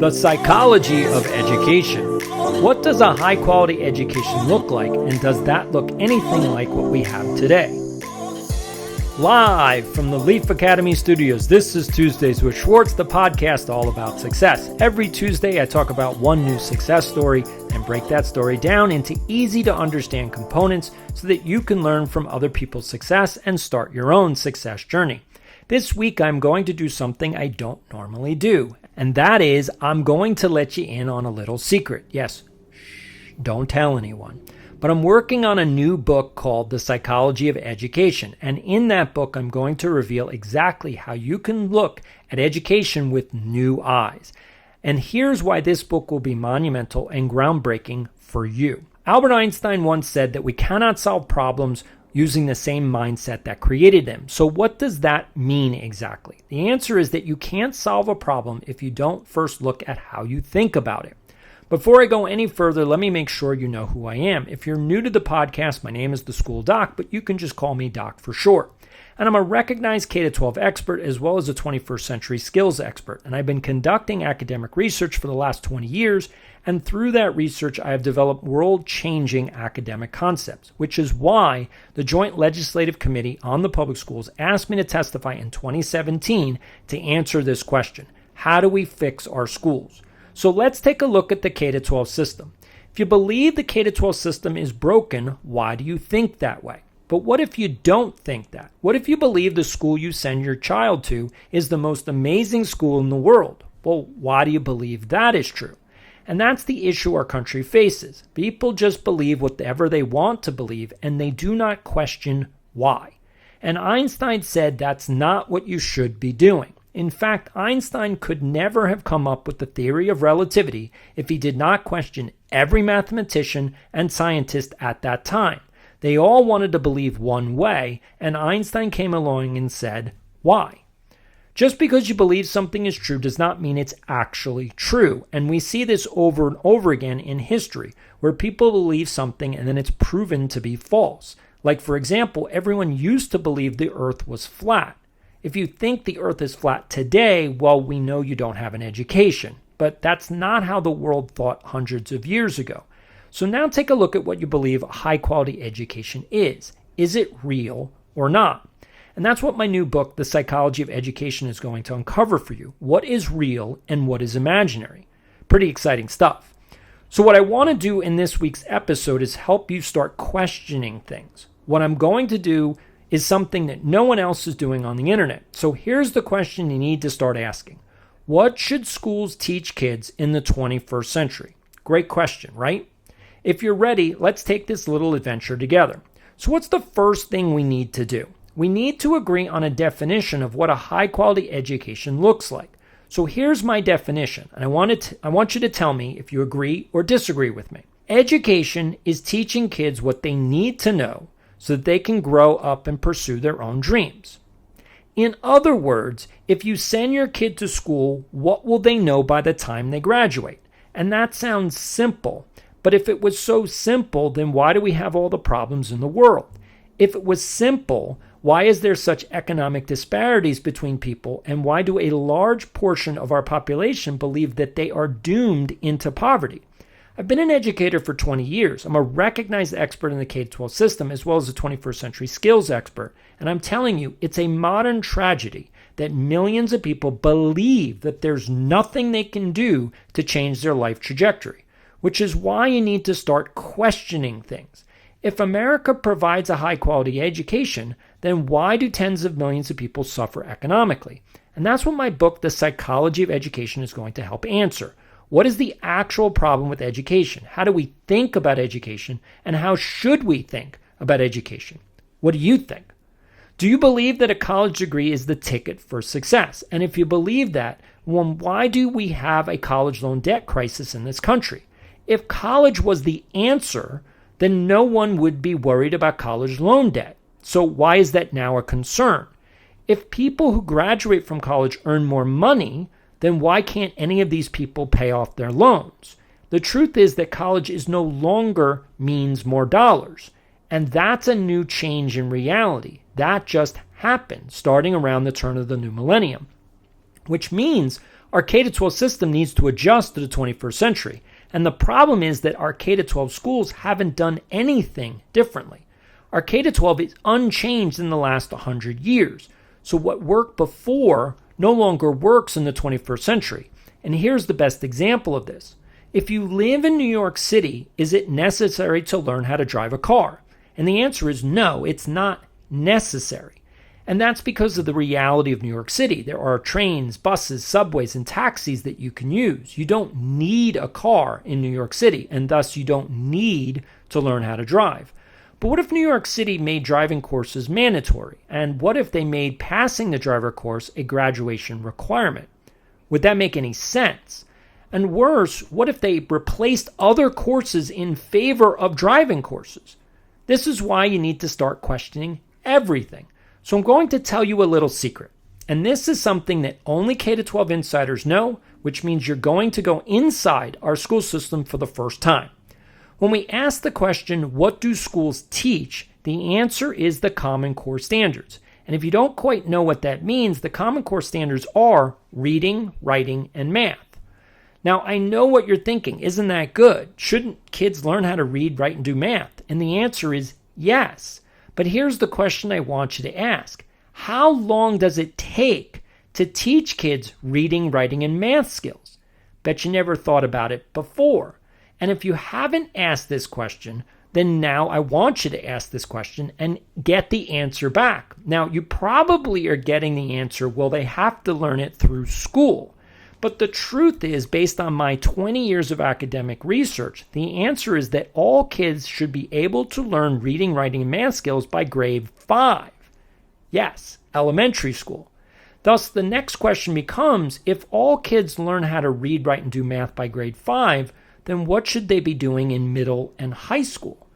The psychology of education. What does a high-quality education look like, and does that look anything like what we have today? Live from the Leaf Academy studios, this is Tuesdays with Schwartz, the podcast all about success. Every Tuesday, I talk about one new success story and break that story down into easy-to-understand components so that you can learn from other people's success and start your own success journey. This week, I'm going to do something I don't normally do, and that is I'm going to let you in on a little secret. Yes, don't tell anyone. But I'm working on a new book called The Psychology of Education, and in that book, I'm going to reveal exactly how you can look at education with new eyes. And here's why this book will be monumental and groundbreaking for you. Albert Einstein once said that we cannot solve problems using the same mindset that created them. So what does that mean exactly? The answer is that you can't solve a problem if you don't first look at how you think about it. Before I go any further, let me make sure you know who I am. If you're new to the podcast, my name is The School Doc, but you can just call me Doc for short. And I'm a recognized K-12 expert as well as a 21st century skills expert. And I've been conducting academic research for the last 20 years. And through that research, I have developed world-changing academic concepts, which is why the Joint Legislative Committee on the Public Schools asked me to testify in 2017 to answer this question. How do we fix our schools? So let's take a look at the K-12 system. If you believe the K-12 system is broken, why do you think that way? But what if you don't think that? What if you believe the school you send your child to is the most amazing school in the world? Well, why do you believe that is true? And that's the issue our country faces. People just believe whatever they want to believe, and they do not question why. And Einstein said that's not what you should be doing. In fact, Einstein could never have come up with the theory of relativity if he did not question every mathematician and scientist at that time. They all wanted to believe one way, and Einstein came along and said, why? Just because you believe something is true does not mean it's actually true. And we see this over and over again in history, where people believe something and then it's proven to be false. Like, for example, everyone used to believe the earth was flat. If you think the earth is flat today, well, we know you don't have an education. But that's not how the world thought hundreds of years ago. So now take a look at what you believe a high-quality education is. Is it real or not? And that's what my new book, The Psychology of Education, is going to uncover for you. What is real and what is imaginary? Pretty exciting stuff. So what I want to do in this week's episode is help you start questioning things. What I'm going to do is something that no one else is doing on the internet. So here's the question you need to start asking. What should schools teach kids in the 21st century? Great question, right? If you're ready, let's take this little adventure together. So what's the first thing we need to do? We need to agree on a definition of what a high-quality education looks like. So here's my definition, and I want you to tell me if you agree or disagree with me. Education is teaching kids what they need to know so that they can grow up and pursue their own dreams. In other words, if you send your kid to school, what will they know by the time they graduate? And that sounds simple. But if it was so simple, then why do we have all the problems in the world? If it was simple, why is there such economic disparities between people, and why do a large portion of our population believe that they are doomed into poverty? I've been an educator for 20 years. I'm a recognized expert in the K-12 system as well as a 21st century skills expert. And I'm telling you, it's a modern tragedy that millions of people believe that there's nothing they can do to change their life trajectory. Which is why you need to start questioning things. If America provides a high-quality education, then why do tens of millions of people suffer economically? And that's what my book, The Psychology of Education, is going to help answer. What is the actual problem with education? How do we think about education? And how should we think about education? What do you think? Do you believe that a college degree is the ticket for success? And if you believe that, well, why do we have a college loan debt crisis in this country? If college was the answer, then no one would be worried about college loan debt. So why is that now a concern? If people who graduate from college earn more money, then why can't any of these people pay off their loans? The truth is that college is no longer means more dollars. And that's a new change in reality. That just happened starting around the turn of the new millennium, which means Our K-12 system needs to adjust to the 21st century, and the problem is that our K-12 schools haven't done anything differently. Our K-12 is unchanged in the last 100 years, so what worked before no longer works in the 21st century. And here's the best example of this. If you live in New York City, is it necessary to learn how to drive a car? And the answer is no, it's not necessary. And that's because of the reality of New York City. There are trains, buses, subways, and taxis that you can use. You don't need a car in New York City, and thus you don't need to learn how to drive. But what if New York City made driving courses mandatory? And what if they made passing the driver course a graduation requirement? Would that make any sense? And worse, what if they replaced other courses in favor of driving courses? This is why you need to start questioning everything. So I'm going to tell you a little secret. And this is something that only K-12 insiders know, which means you're going to go inside our school system for the first time. When we ask the question, what do schools teach? The answer is the Common Core Standards. And if you don't quite know what that means, the Common Core Standards are reading, writing, and math. Now, I know what you're thinking. Isn't that good? Shouldn't kids learn how to read, write, and do math? And the answer is yes. But here's the question I want you to ask. How long does it take to teach kids reading, writing, and math skills? Bet you never thought about it before. And if you haven't asked this question, then now I want you to ask this question and get the answer back. Now, you probably are getting the answer, well, they have to learn it through school. But the truth is, based on my 20 years of academic research, the answer is that all kids should be able to learn reading, writing, and math skills by grade 5. Yes, elementary school. Thus, the next question becomes, if all kids learn how to read, write, and do math by grade 5, then what should they be doing in middle and high school?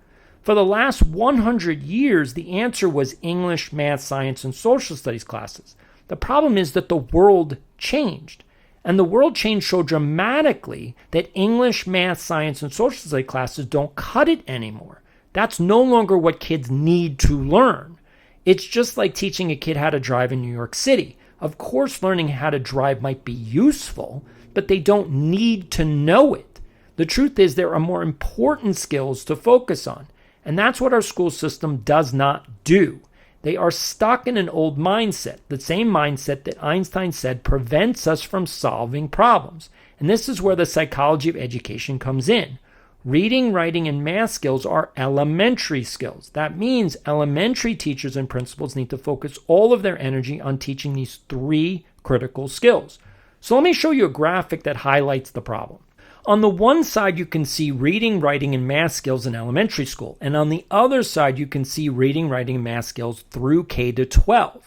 For the last 100 years, the answer was English, math, science, and social studies classes. The problem is that the world changed. And the world changed so dramatically that English, math, science, and social studies classes don't cut it anymore. That's no longer what kids need to learn. It's just like teaching a kid how to drive in New York City. Of course, learning how to drive might be useful, but they don't need to know it. The truth is there are more important skills to focus on, and that's what our school system does not do. They are stuck in an old mindset, the same mindset that Einstein said prevents us from solving problems. And this is where the psychology of education comes in. Reading, writing, and math skills are elementary skills. That means elementary teachers and principals need to focus all of their energy on teaching these 3 critical skills. So let me show you a graphic that highlights the problem. On the one side, you can see reading, writing, and math skills in elementary school. And on the other side, you can see reading, writing, and math skills through K-12.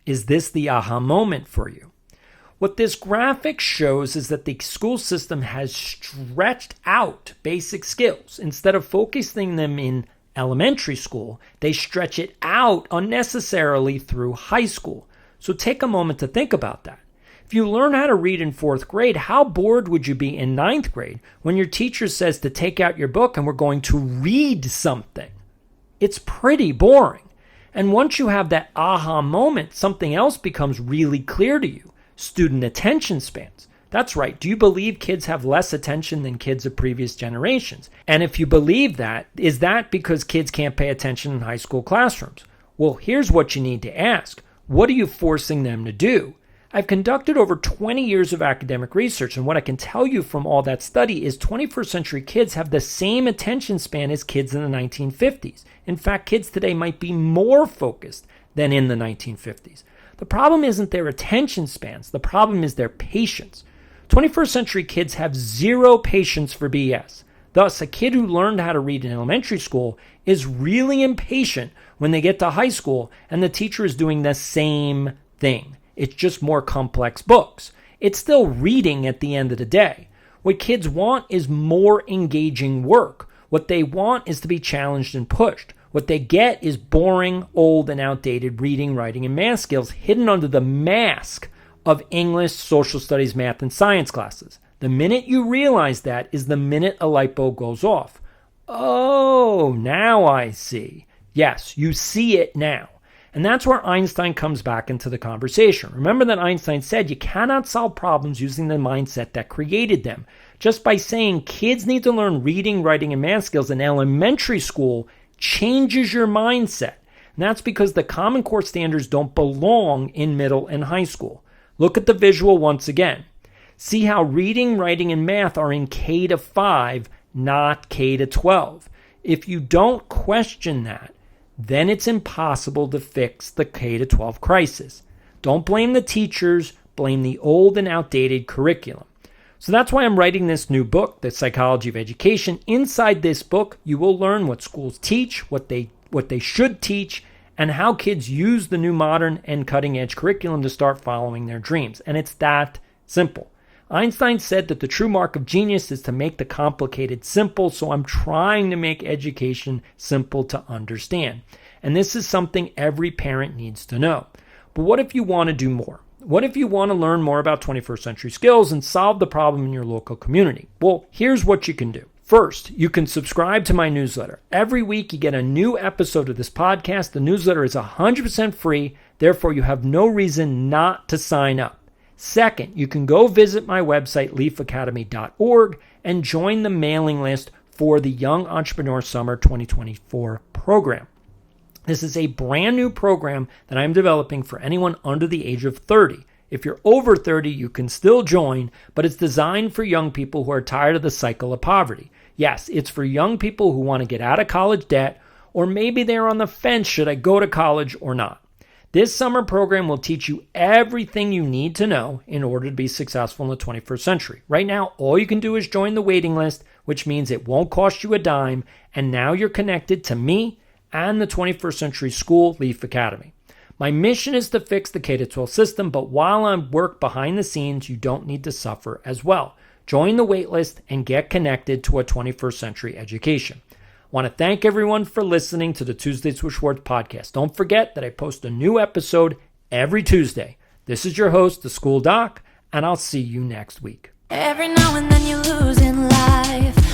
Is this the aha moment for you? What this graphic shows is that the school system has stretched out basic skills. Instead of focusing them in elementary school, they stretch it out unnecessarily through high school. So take a moment to think about that. If you learn how to read in 4th grade, how bored would you be in 9th grade when your teacher says to take out your book and we're going to read something? It's pretty boring. And once you have that aha moment, something else becomes really clear to you. Student attention spans. That's right. Do you believe kids have less attention than kids of previous generations? And if you believe that, is that because kids can't pay attention in high school classrooms? Well, here's what you need to ask. What are you forcing them to do? I've conducted over 20 years of academic research, and what I can tell you from all that study is 21st century kids have the same attention span as kids in the 1950s. In fact, kids today might be more focused than in the 1950s. The problem isn't their attention spans. The problem is their patience. 21st century kids have zero patience for BS. Thus, a kid who learned how to read in elementary school is really impatient when they get to high school and the teacher is doing the same thing. It's just more complex books. It's still reading at the end of the day. What kids want is more engaging work. What they want is to be challenged and pushed. What they get is boring, old, and outdated reading, writing, and math skills hidden under the mask of English, social studies, math, and science classes. The minute you realize that is the minute a light bulb goes off. Oh, now I see. Yes, you see it now. And that's where Einstein comes back into the conversation. Remember that Einstein said you cannot solve problems using the mindset that created them. Just by saying kids need to learn reading, writing, and math skills in elementary school changes your mindset. And that's because the Common Core standards don't belong in middle and high school. Look at the visual once again. See how reading, writing, and math are in K to 5, not K to 12. If you don't question that, then it's impossible to fix the K to 12 crisis. Don't blame the teachers, blame the old and outdated curriculum. So that's why I'm writing this new book, The Psychology of Education. Inside this book, you will learn what schools teach, what they should teach, and how kids use the new modern and cutting-edge curriculum to start following their dreams. And it's that simple. Einstein said that the true mark of genius is to make the complicated simple, so I'm trying to make education simple to understand. And this is something every parent needs to know. But what if you want to do more? What if you want to learn more about 21st century skills and solve the problem in your local community? Well, here's what you can do. First, you can subscribe to my newsletter. Every week you get a new episode of this podcast. The newsletter is 100% free, therefore you have no reason not to sign up. Second, you can go visit my website, leafacademy.org, and join the mailing list for the Young Entrepreneur Summer 2024 program. This is a brand new program that I'm developing for anyone under the age of 30. If you're over 30, you can still join, but it's designed for young people who are tired of the cycle of poverty. Yes, it's for young people who want to get out of college debt, or maybe they're on the fence, should I go to college or not? This summer program will teach you everything you need to know in order to be successful in the 21st century. Right now, all you can do is join the waiting list, which means it won't cost you a dime, and now you're connected to me and the 21st Century School, Leaf Academy. My mission is to fix the K-12 system, but while I work behind the scenes, you don't need to suffer as well. Join the waitlist and get connected to a 21st century education. I want to thank everyone for listening to the Tuesdays with Schwartz podcast. Don't forget that I post a new episode every Tuesday. This is your host, the School Doc, and I'll see you next week. Every now and then you lose in life.